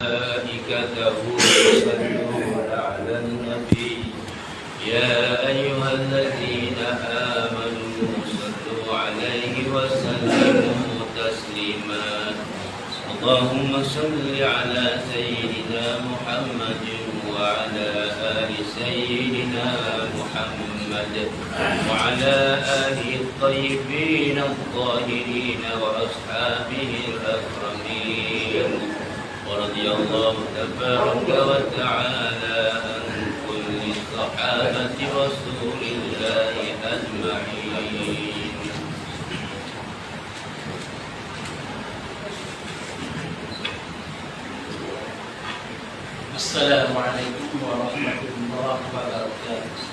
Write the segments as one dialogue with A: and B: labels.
A: ملائكته يصلون على النبي يا أيها الذين آمنوا صلوا عليه وسلموا تسليما اللهم صل على سيدنا محمد وعلى آل سيدنا محمد وعلى آله الطيبين الطاهرين وأصحابه الأكرمين ورضي الله تبارك وتعالى عن كل صحابة رسول الله أجمعين.
B: السلام عليكم ورحمة الله وبركاته.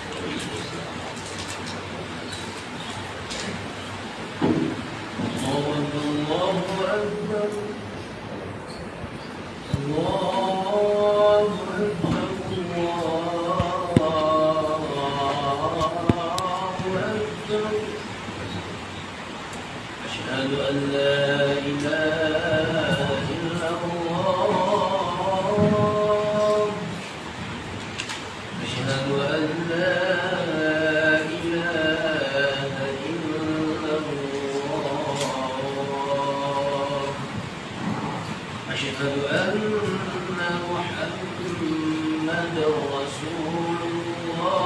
A: الله أكبر الله أكبر الله أكبر أشهد أن لا إله إلا الله أشهد أن لا إله إلا الله أشهد أن محمد رسول الله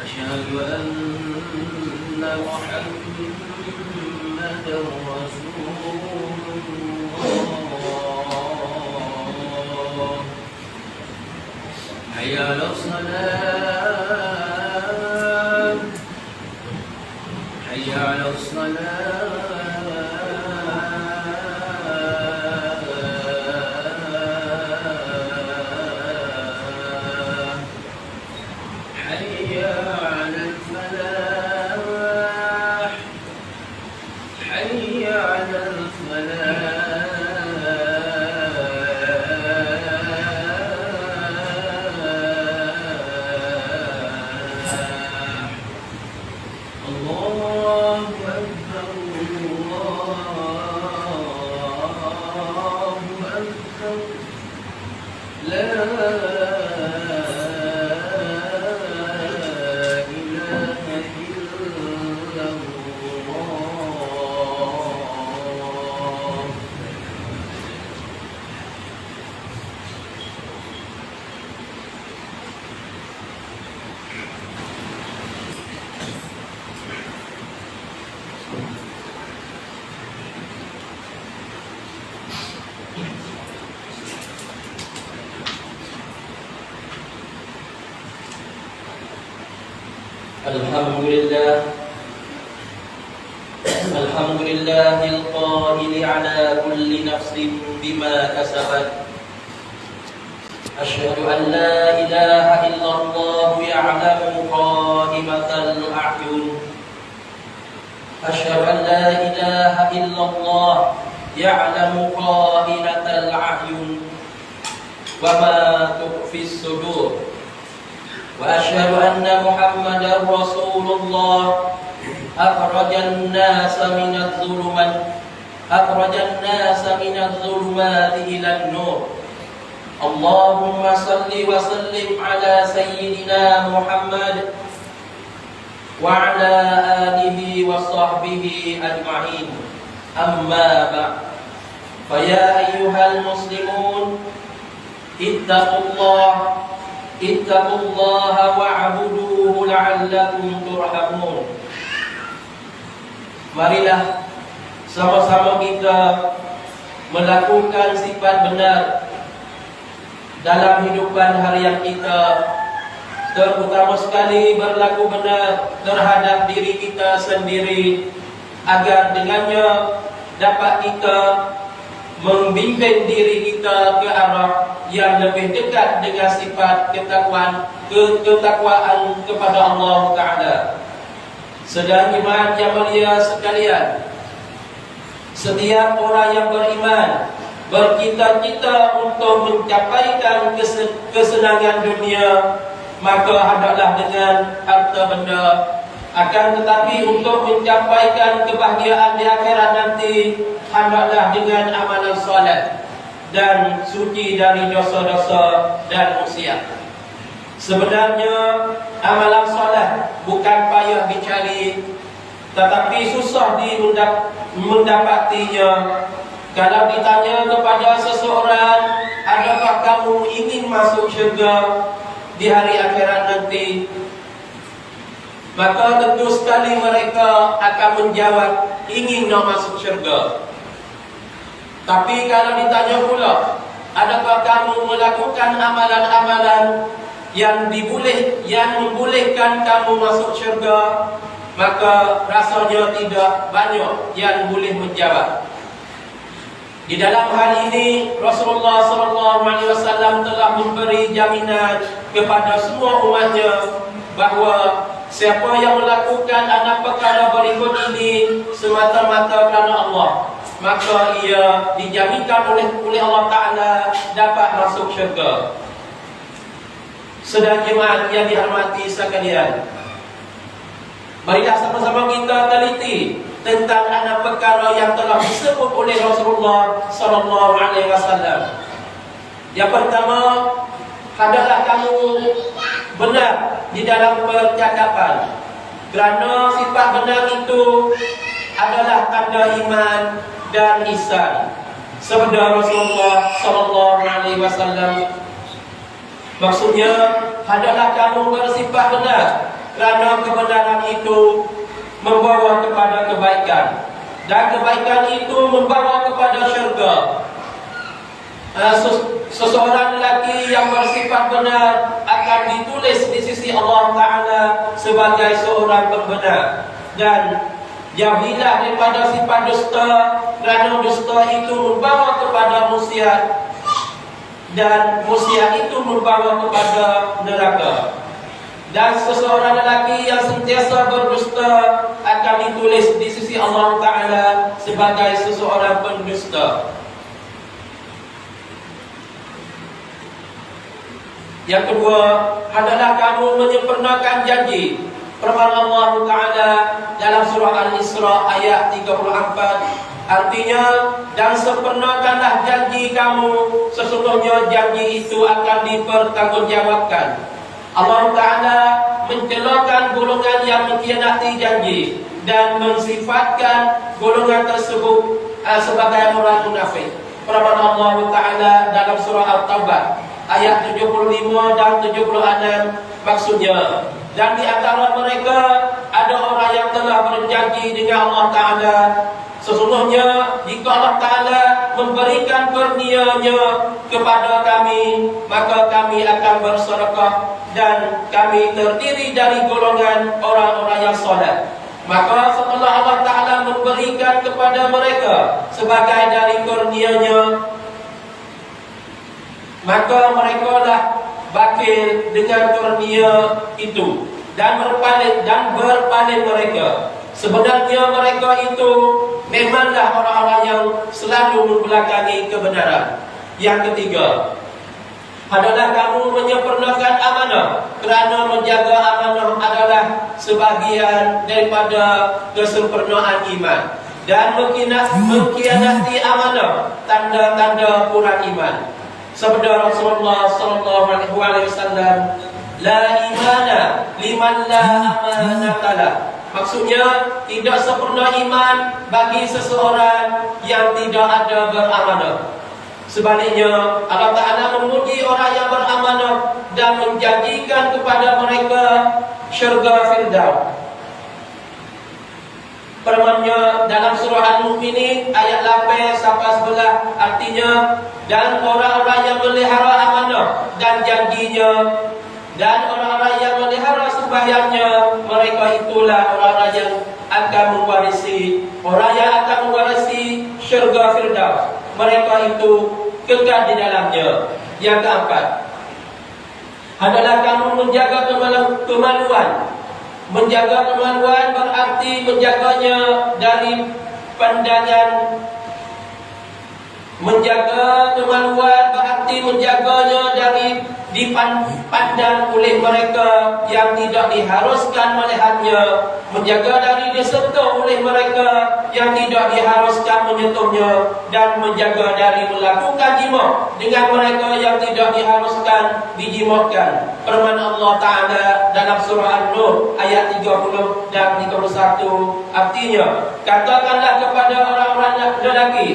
A: أشهد أن محمد رسول الله حي على الصلاة حي على الصلاة
B: الحمد لله القائل على كل نفس بما كسبت أشهد أن لا إله إلا الله يعلم خائنة الأعين أشهد أن لا إله إلا الله يعلم خائنة الأعين وما تخفي الصدور وأشهد أن محمدا رسول الله أخرج الناس من الظلمات إلى النور اللهم صل وسلم على سيدنا محمد وعلى آله وصحبه أجمعين أما بعد فيا أيها المسلمون اتقوا الله واعبدوه لعلكم ترحمون. Marilah sama-sama kita melakukan sifat benar dalam hidupan harian kita, terutama sekali berlaku benar terhadap diri kita sendiri, agar dengannya dapat kita membimbing diri kita ke arah yang lebih dekat dengan sifat ketakwaan kepada Allah Ta'ala. Sedang iman yang mulia sekalian, setiap orang yang beriman bercita-cita untuk mencapaikan kesenangan dunia, maka hendaklah dengan harta benda Akan tetapi untuk mencapaikan kebahagiaan di akhirat nanti, hendaklah dengan amalan solat dan suci dari dosa-dosa dan maksiat. Sebenarnya amalan solat bukan payah dicari, tetapi susah mendapatinya. Kalau ditanya kepada seseorang, adakah kamu ingin masuk syurga di hari akhirat nanti, maka tentu sekali mereka akan menjawab ingin nak masuk syurga. Tapi kalau ditanya pula, adakah kamu melakukan amalan-amalan yang membolehkan kamu masuk syurga, maka rasanya tidak banyak yang boleh menjawab. Di dalam hal ini Rasulullah SAW telah memberi jaminan kepada semua umatnya bahawa siapa yang melakukan 6 perkara berikut ini semata-mata kerana Allah, maka ia dijaminkan oleh Allah Ta'ala dapat masuk syurga. Sedang jemaat yang dihormati sekalian, marilah sama-sama kita teliti tentang 6 perkara yang telah disebut oleh Rasulullah SAW. Yang pertama, hendaklah kamu benar di dalam percakapan, kerana sifat benar itu adalah tanda iman dan ihsan. Sabda Rasulullah SAW, maksudnya hendaklah kamu bersifat benar, kerana kebenaran itu membawa kepada kebaikan, dan kebaikan itu membawa kepada syurga. Seseorang lelaki yang bersifat benar akan ditulis di sisi Allah Ta'ala sebagai seorang pembenar. Dan jauhilah daripada sifat dusta, kerana dusta itu membawa kepada maksiat, dan maksiat itu membawa kepada neraka. Dan seseorang lelaki yang sentiasa berdusta akan ditulis di sisi Allah Ta'ala sebagai seseorang pendusta. Yang kedua, adalah kamu menyempurnakan janji. Firman Allah Ta'ala dalam surah Al-Isra ayat 34, artinya, dan sempurnakanlah janji kamu, sesungguhnya janji itu akan dipertanggungjawabkan. Allah Ta'ala mencelakan golongan yang mengkhianati janji dan mensifatkan golongan tersebut sebagai orang munafik. Firman Allah Ta'ala dalam surah At-Taubah ayat 75 dan 76, maksudnya, dan di antara mereka ada orang yang telah berjanji dengan Allah Ta'ala, sesungguhnya jika Allah Ta'ala memberikan kurnia-Nya kepada kami, maka kami akan bersedekah, dan kami terdiri dari golongan orang-orang yang solat. Maka setelah Allah Ta'ala memberikan kepada mereka sebagai dari kurnia-Nya, maka mereka lah bakil dengan kurnia itu dan berpaling mereka. Sebenarnya mereka itu memanglah orang-orang yang selalu membelakangi kebenaran. Yang ketiga, adalah kamu menyempurnakan amanah, kerana menjaga amanah adalah sebahagian daripada kesempurnaan iman. Dan mengkhianati amanah tanda-tanda kurang iman. Sabda Rasulullah SAW, la imana liman la amanatalah. Maksudnya, tidak sempurna iman bagi seseorang yang tidak ada beramanah. Sebaliknya, Allah Ta'ala memuji orang yang beramanah dan menjanjikan kepada mereka syurga Firdaus. Firman-Nya dalam surah Al-Mu'minin ayat 8 sampai 11, artinya, dan orang-orang yang melihara amanah dan janjinya, dan orang-orang yang melihara sembahyangnya, mereka itulah orang-orang yang akan mewarisi, syurga Firdaus. Mereka itu kekal di dalamnya. Yang keempat, adalah kamu menjaga kemaluan. Menjaga kemaluan berarti menjaganya dari pandangan. Menjaga kemaluan berarti menjaganya dipandang oleh mereka yang tidak diharuskan melihatnya, menjaga dari disentuh oleh mereka yang tidak diharuskan menyentuhnya, dan menjaga dari melakukan jima dengan mereka yang tidak diharuskan dijimakan. Firman Allah Ta'ala dalam surah An-Nur ayat 30 dan 31, artinya, katakanlah kepada orang-orang lelaki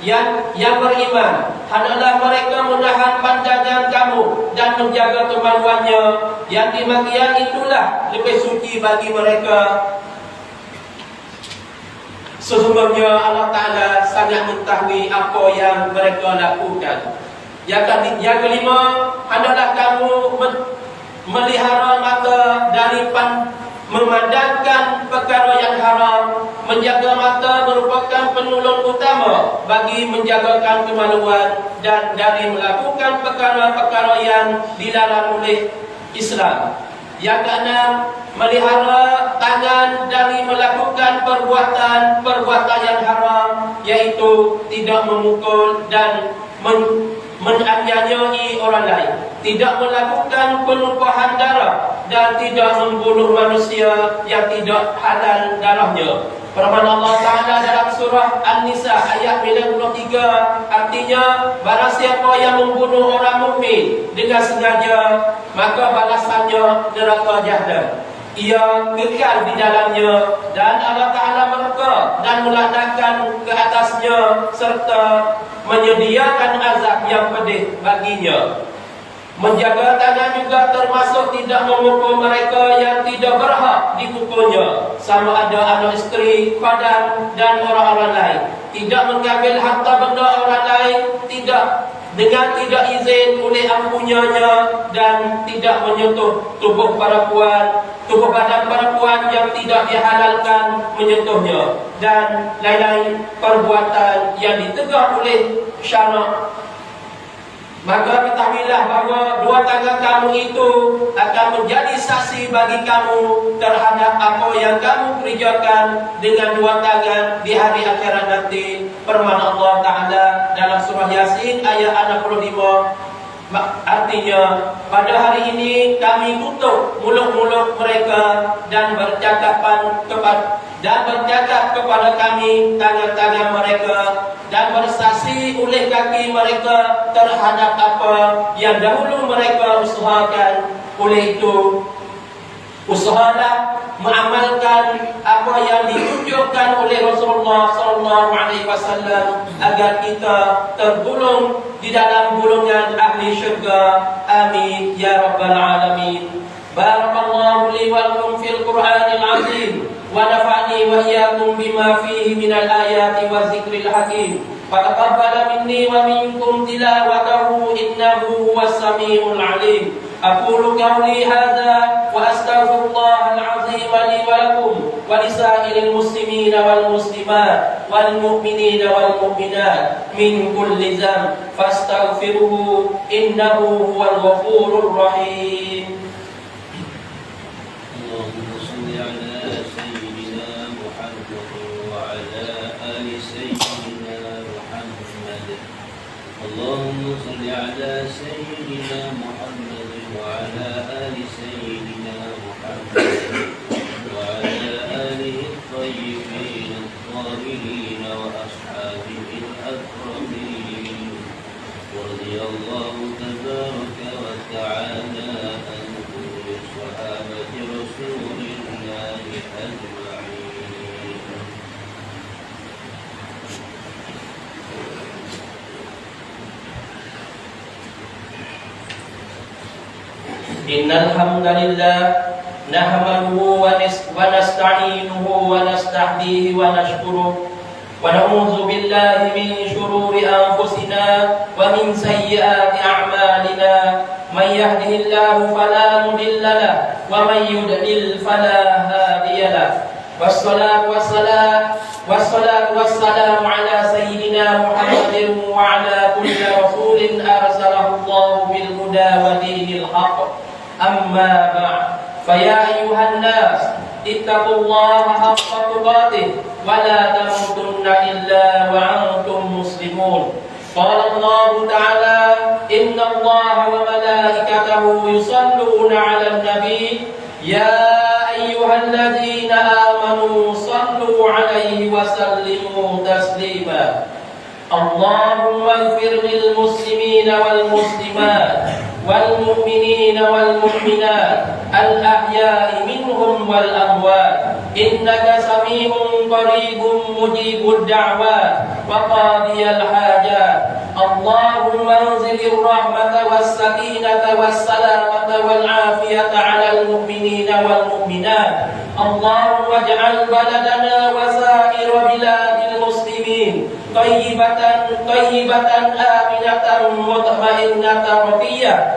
B: yang beriman, hendaklah mereka menahan pandangan kamu dan menjaga kemaluannya, yang demikian itulah lebih suci bagi mereka. Sesungguhnya Allah Ta'ala sangat mengetahui apa yang mereka lakukan. Yang kelima, hendaklah kamu melihara mata dari memandangkan perkara yang haram. Menjaga mata merupakan penolong utama bagi menjagakan kemaluan dan dari melakukan perkara-perkara yang dilarang oleh Islam. Yang keenam, melihara tangan dari melakukan perbuatan yang haram, yaitu tidak memukul dan menganiayai orang lain, tidak melakukan penumpahan darah, dan tidak membunuh manusia yang tidak halal darahnya. Firman Allah Ta'ala dalam surah An-Nisa ayat 93, artinya, barang siapa yang membunuh orang mukmin dengan sengaja, maka balasannya neraka Jahannam. Ia kekal di dalamnya, dan Allah Ta'ala murka dan melaknatkan ke atasnya, serta menyediakan azab yang pedih baginya. Menjaga tangan juga termasuk tidak memukul mereka yang tidak berhak dipukulnya, sama ada anak isteri, khadam dan orang-orang lain. Tidak mengambil harta benda orang lain dengan tidak izin oleh empunyanya, dan tidak menyentuh tubuh badan perempuan yang tidak dihalalkan menyentuhnya, dan lain-lain perbuatan yang ditegak oleh syarak. Maka ketahuilah bahawa dua tangan kamu itu akan menjadi saksi bagi kamu terhadap apa yang kamu kerjakan dengan dua tangan di hari akhirat nanti. Firman Allah Ta'ala dalam surah Yasin ayat 65, artinya, pada hari ini kami tutup mulut-mulut mereka dan bercakap kepada kami tangan-tangan mereka, dan bersaksi oleh kaki mereka terhadap apa yang dahulu mereka usahakan. Oleh itu, usahalah mengamalkan apa yang ditunjukkan oleh Rasulullah SAW agar kita tergolong di dalam golongan ahli syurga. Amin ya rabbal alamin. Barakallahu li wa lakum fil Qur'anil azim, wa nafa'ni wa iyyakum bima fihi minal ayati wa dzikril hakim. Fataqabbal minni wa minkum tilawatahu innahu huwas samiul alim. Aqulu qawli hadza wa astaghfirullahal azim li wa lakum wa lisa'iril muslimina wal muslimat wal mu'minina wal mu'minat min kulli dhanb fastaghfiruhu innahu huwal ghafurur rahim.
A: Allahumma shalli ala sayyidina Muhammad wa ala ali sayyidina Muhammad. Allahumma shalli ala sayyidina Muhammad وعلى آل سيدنا محمد وعلى آله الطيبين الطاهرين وأصحابه الأكرمين. ورضي الله تبارك وتعالى عن كل صحابة رسول الله أجمعين.
B: Innal hamdalillah nahmaduhu wa nasta'inuhu wa nastahdihi wa nashkuruh wa na'udzu billahi min shururi anfusina wa min sayyiati a'malina. Man yahdihillahu fala mudilla lahu wa man yudlil fala hadiya lahu. Wassalatu wassalamu ala sayyidina Muhammadin wa ala kulli rasulin arsalahu Allahu bil huda wa dinil haqq. Amma ba'd, faya ayyuhan nas ittaqullaha haqqa tuqatih wa la tamutunna illa wa antum muslimun. قال الله تعالى إن الله وملائكته يصلون على النبي يا أيها الذين آمنوا صلوا عليه وسلموا تسليما اللهم اغفر للمسلمين والمسلمات والمؤمنين والمؤمنات الأحياء منهم والأموات إنك سميع قريب مجيب الدعوات وقاضي الحاجات اللهم انزل الرحمة والسكينة والسلامة والعافية على المؤمنين والمؤمنات اللهم اجعل بلدنا وسائر بلاد المسلمين طيبة آمنة مطمئنة رضية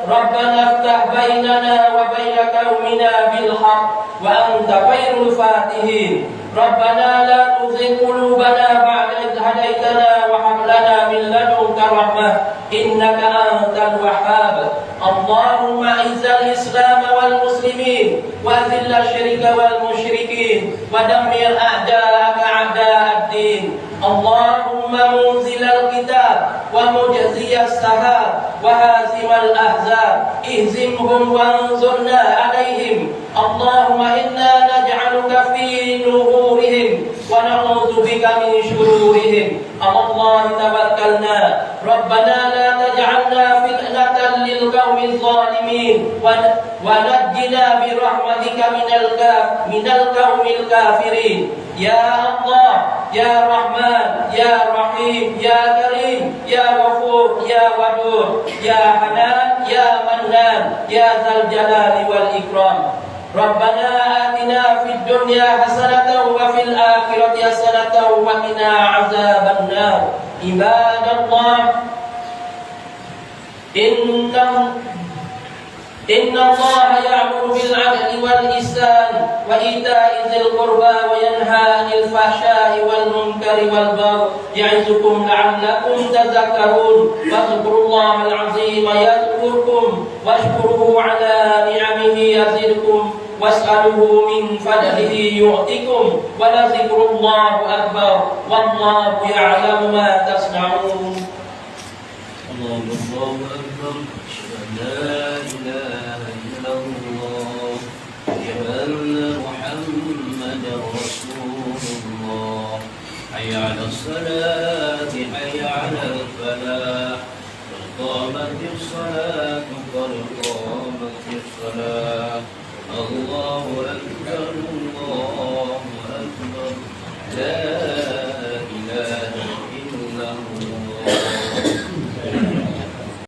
B: ربنا افتح بيننا وبين قومنا بالحق وأنت خير الفاتحين ربنا لا تزغ قلوبنا بعد إذ هديتنا وهب لنا من لدنك رحمة إنك أنت الوهاب اللهم أعز الإسلام والمسلمين وأذل الشرك والمشركين ودمر أعداءك أعداء الدين اللهم منزل الكتاب ومجزي السحاب وهازم الأحزاب اهزمهم وانصرنا عليهم اللهم إنا نجعلك في نحورهم ونعوذ بك من شرورهم على الله توكلنا ربنا لا تجعلنا فتنة للقوم الظالمين ونجنا برحمتك من القوم الكافرين يا الله يا رحمن يا رحيم يا كريم يا غفور يا ودود يا حنان يا منان يا ذا الجلال والإكرام ربنا آتنا في الدنيا حسنة وفي الآخرة حسنة وقنا عذاب النار عباد الله إن الله يأمر بالعدل والإحسان وإيتاء ذي القربى وينهى عن الفحشاء والمنكر والبغي يعظكم لعلكم تذكرون واذكروا الله العظيم يذكركم واشكروه على نعمه يزدكم واسألوه من فضله يعطكم ولذكر الله أكبر والله يعلم ما تصنعون
A: الله أكبر أشهد أن لا إله إلا الله أشهد أن محمدا رسول الله حي على الصلاة حي على الفلاح قد قامت الصلاة